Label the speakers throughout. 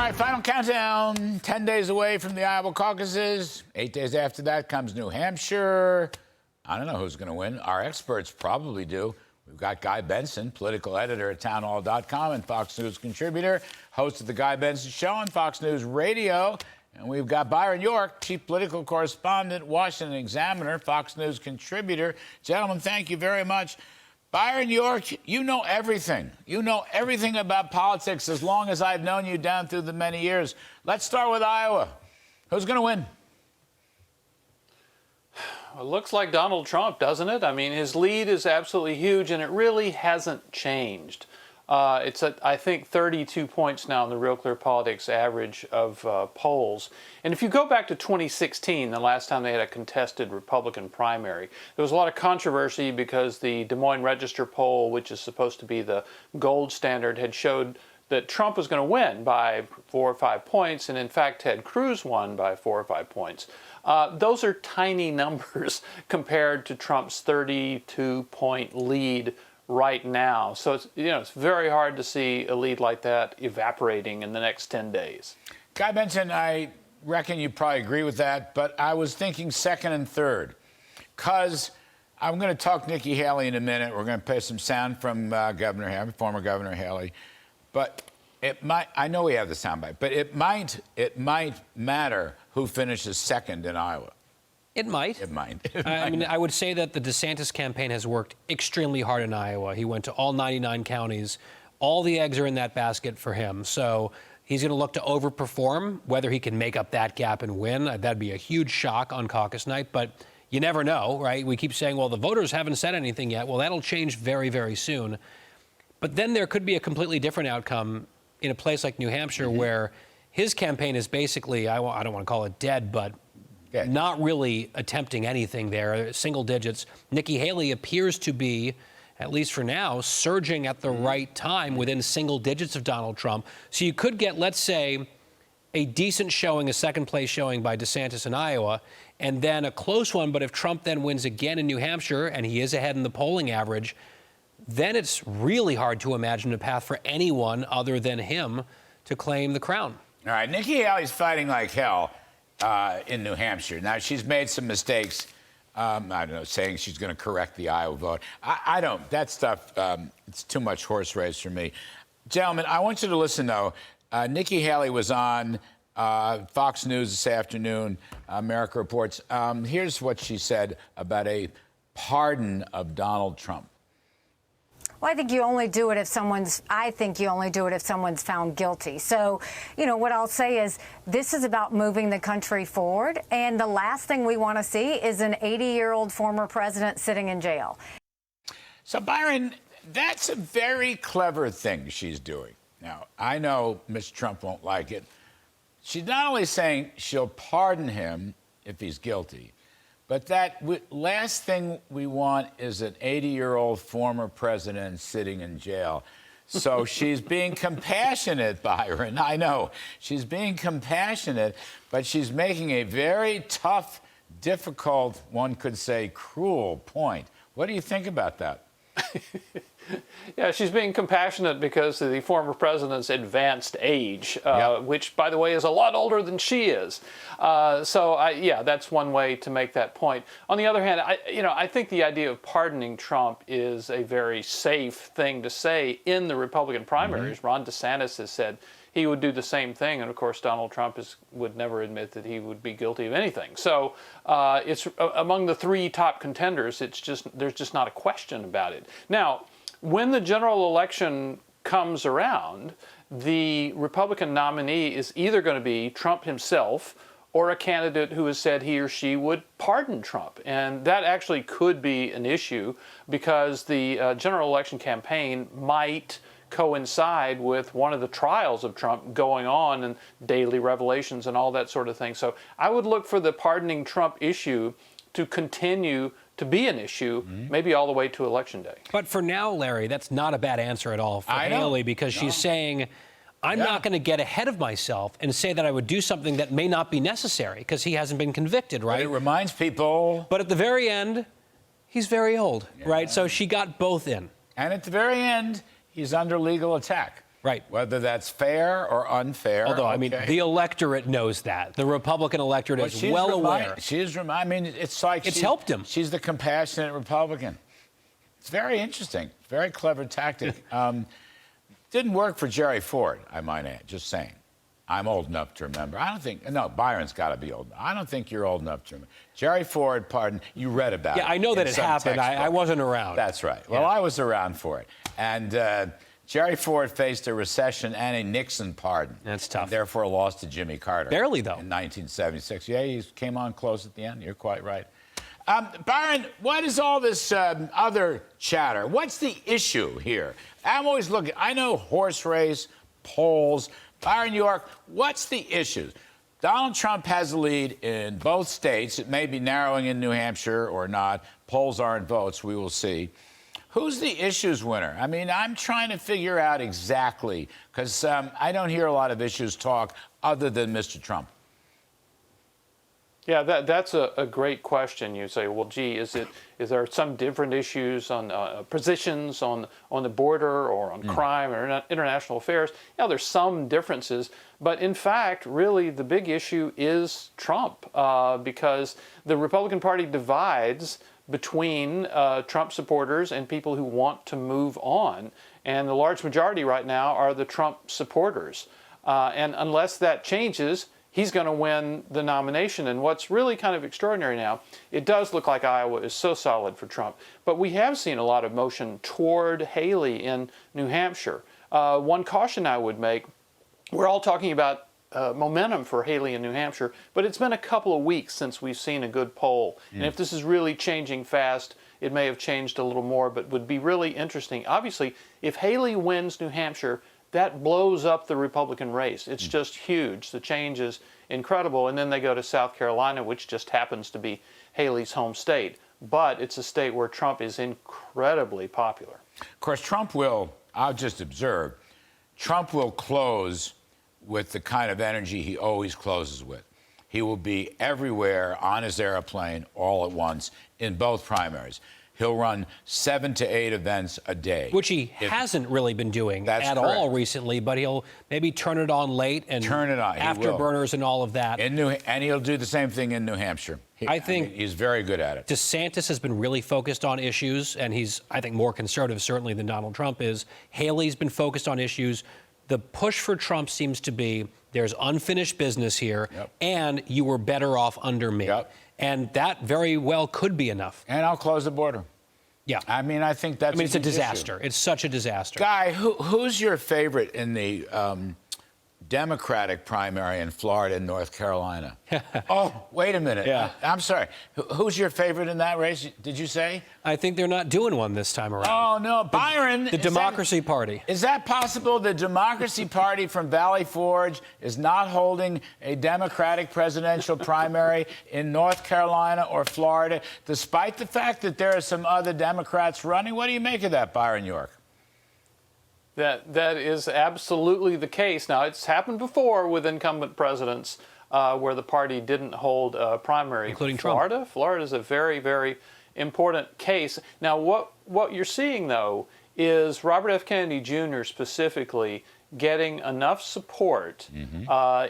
Speaker 1: right, final countdown. 10 days away from the Iowa caucuses. 8 days after that comes New Hampshire. I don't know who's going to win. Our experts probably do. We've got Guy Benson, political editor at townhall.com and Fox News contributor, host of the Guy Benson Show on Fox News Radio. And we've got Byron York, chief political correspondent, Washington Examiner, Fox News contributor. Gentlemen, thank you very much. Byron York, you know everything. You know everything about politics as long as I've known you down through the many years. Let's start with Iowa. Who's going to win?
Speaker 2: It looks like Donald Trump, doesn't it? I mean, his lead is absolutely huge, and it really hasn't changed. It's at, I think, 32 points now in the Real Clear Politics average of polls. And if you go back to 2016, the last time they had a contested Republican primary, there was a lot of controversy because the Des Moines Register poll, which is supposed to be the gold standard, had showed that Trump was going to win by 4 or 5 points, and in fact, Ted Cruz won by 4 or 5 points. Those are tiny numbers compared to Trump's 32-point lead right now. So it's very hard to see a lead like that evaporating in the next 10 days.
Speaker 1: Guy Benson, I reckon you probably agree with that, but I was thinking second and third, because I'm going to talk Nikki Haley in a minute. We're going to play some sound from Governor Haley, former Governor Haley, but it might. I know we have the soundbite, but it might matter who finishes second in Iowa.
Speaker 3: It might.
Speaker 1: It might.
Speaker 3: I mean, I would say that the DeSantis campaign has worked extremely hard in Iowa. He went to all 99 counties. All the eggs are in that basket for him. So he's going to look to overperform. Whether he can make up that gap and win, that'd be a huge shock on caucus night. But you never know, right? We keep saying, well, the voters haven't said anything yet. Well, that'll change very, very soon. But then there could be a completely different outcome in a place like New Hampshire, where his campaign is basically, I don't want to call it dead, but not really attempting anything there, single digits. Nikki Haley appears to be, at least for now, surging at the right time within single digits of Donald Trump. So you could get, let's say, a decent showing, a second place showing by DeSantis in Iowa, and then a close one. But if Trump then wins again in New Hampshire, and he is ahead in the polling average, then it's really hard to imagine a path for anyone other than him to claim the crown.
Speaker 1: All right, Nikki Haley's fighting like hell in New Hampshire. Now, she's made some mistakes. I don't know, saying she's going to correct the Iowa vote. I don't. That stuff, it's too much horse race for me. Gentlemen, I want you to listen, though. Nikki Haley was on Fox News this afternoon, America Reports. Here's what she said about a pardon of Donald Trump.
Speaker 4: Well, I think you only do it if someone's found guilty. So, what I'll say is this is about moving the country forward. And the last thing we want to see is an 80-year-old former president sitting in jail.
Speaker 1: So, Byron, that's a very clever thing she's doing. Now, I know Mr. Trump won't like it. She's not only saying she'll pardon him if he's guilty, but that last thing we want is an 80-year-old former president sitting in jail. So she's being compassionate, Byron. I know. She's being compassionate, but she's making a very tough, difficult, one could say cruel point. What do you think about that?
Speaker 2: Yeah, she's being compassionate because of the former president's advanced age, which, by the way, is a lot older than she is. Yeah, that's one way to make that point. On the other hand, I think the idea of pardoning Trump is a very safe thing to say in the Republican primaries. Ron DeSantis has said he would do the same thing, and of course Donald Trump would never admit that he would be guilty of anything. So it's among the three top contenders. There's just not a question about it. Now, when the general election comes around, the Republican nominee is either going to be Trump himself or a candidate who has said he or she would pardon Trump. And that actually could be an issue because the general election campaign might coincide with one of the trials of Trump going on and daily revelations and all that sort of thing. So I would look for the pardoning Trump issue to continue to be an issue, maybe all the way to Election Day.
Speaker 3: But for now, Larry, that's not a bad answer at all for Haley, because she's saying, I'm not going to get ahead of myself and say that I would do something that may not be necessary because he hasn't been convicted, right?
Speaker 1: But it reminds people.
Speaker 3: But at the very end, he's very old, right? So she got both in.
Speaker 1: And at the very end, he's under legal attack.
Speaker 3: Right.
Speaker 1: Whether that's fair or unfair.
Speaker 3: Although, I mean, the electorate knows that. The Republican electorate is well aware.
Speaker 1: I mean, it's like
Speaker 3: it's helped him.
Speaker 1: She's the compassionate Republican. It's very interesting. Very clever tactic. Didn't work for Jerry Ford, I might add. Just saying. I'm old enough to remember. I don't think, no, Byron's got to be old. I don't think you're old enough to remember. Jerry Ford, pardon, you read about it.
Speaker 3: Yeah, I know that it happened. I wasn't around.
Speaker 1: That's right. Well, I was around for it. And Jerry Ford faced a recession and a Nixon pardon.
Speaker 3: That's tough.
Speaker 1: And therefore lost to Jimmy Carter.
Speaker 3: Barely, though.
Speaker 1: In 1976. Yeah, he came on close at the end. You're quite right. Byron, what is all this other chatter? What's the issue here? I'm always looking. I know horse race, polls. Byron York, what's the issue? Donald Trump has a lead in both states. It may be narrowing in New Hampshire or not. Polls aren't votes. We will see. Who's the issues winner? I mean, I'm trying to figure out exactly, because I don't hear a lot of issues talk other than Mr. Trump.
Speaker 2: Yeah, that's a great question. You say, well, gee, is there some different issues on positions on the border or on crime or international affairs? Yeah, there's some differences, but in fact, really, the big issue is Trump, because the Republican Party divides between Trump supporters and people who want to move on, and the large majority right now are the Trump supporters, and unless that changes, he's going to win the nomination. And what's really kind of extraordinary now, it does look like Iowa is so solid for Trump, but we have seen a lot of motion toward Haley in New Hampshire. One caution I would make, we're all talking about momentum for Haley in New Hampshire, but it's been a couple of weeks since we've seen a good poll. And if this is really changing fast, it may have changed a little more, but would be really interesting. Obviously, if Haley wins New Hampshire, that blows up the Republican race. It's just huge. The change is incredible. And then they go to South Carolina, which just happens to be Haley's home state. But it's a state where Trump is incredibly popular.
Speaker 1: Of course, Trump will, I'll just observe, Trump will close with the kind of energy he always closes with. He will be everywhere on his airplane all at once in both primaries. He'll run 7 to 8 events a day.
Speaker 3: Which he hasn't really been doing at all recently, but he'll maybe turn it on late and
Speaker 1: turn it on.
Speaker 3: Afterburners and all of that.
Speaker 1: And he'll do the same thing in New Hampshire. I think he's very good at it.
Speaker 3: DeSantis has been really focused on issues, and he's, I think, more conservative certainly than Donald Trump is. Haley's been focused on issues. The push for Trump seems to be there's unfinished business here, and you were better off under me. And that very well could be enough.
Speaker 1: And I'll close the border.
Speaker 3: Yeah.
Speaker 1: I mean, I think that's
Speaker 3: it's a disaster. It's such a disaster.
Speaker 1: Guy, who's your favorite in the Democratic primary in Florida and North Carolina? Oh, wait a minute.
Speaker 3: Yeah.
Speaker 1: I'm sorry. Who's your favorite in that race, did you say?
Speaker 3: I think they're not doing one this time around.
Speaker 1: Oh, no. Byron.
Speaker 3: The Democracy Party.
Speaker 1: Is that possible? The Democracy Party from Valley Forge is not holding a Democratic presidential primary in North Carolina or Florida, despite the fact that there are some other Democrats running? What do you make of that, Byron York?
Speaker 2: That is absolutely the case. Now, it's happened before with incumbent presidents where the party didn't hold a primary.
Speaker 3: Including
Speaker 2: Florida.
Speaker 3: Trump.
Speaker 2: Florida is a very, very important case. Now, what you're seeing, though, is Robert F. Kennedy Jr. specifically getting enough support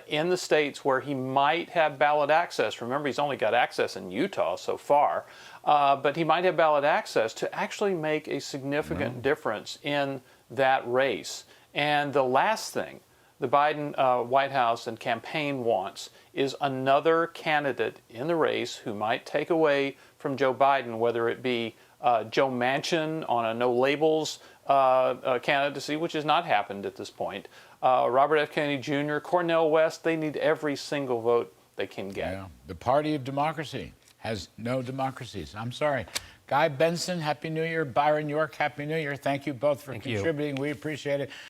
Speaker 2: in the states where he might have ballot access. Remember, he's only got access in Utah so far, but he might have ballot access to actually make a significant difference in that race. And the last thing the Biden White House and campaign wants is another candidate in the race who might take away from Joe Biden, whether it be Joe Manchin on a no-labels candidacy, which has not happened at this point, Robert F. Kennedy Jr., Cornel West. They need every single vote they can get.
Speaker 1: Yeah. The party of democracy has no democracies. I'm sorry. Guy Benson, Happy New Year. Byron York, Happy New Year. Thank you both for contributing. We appreciate it.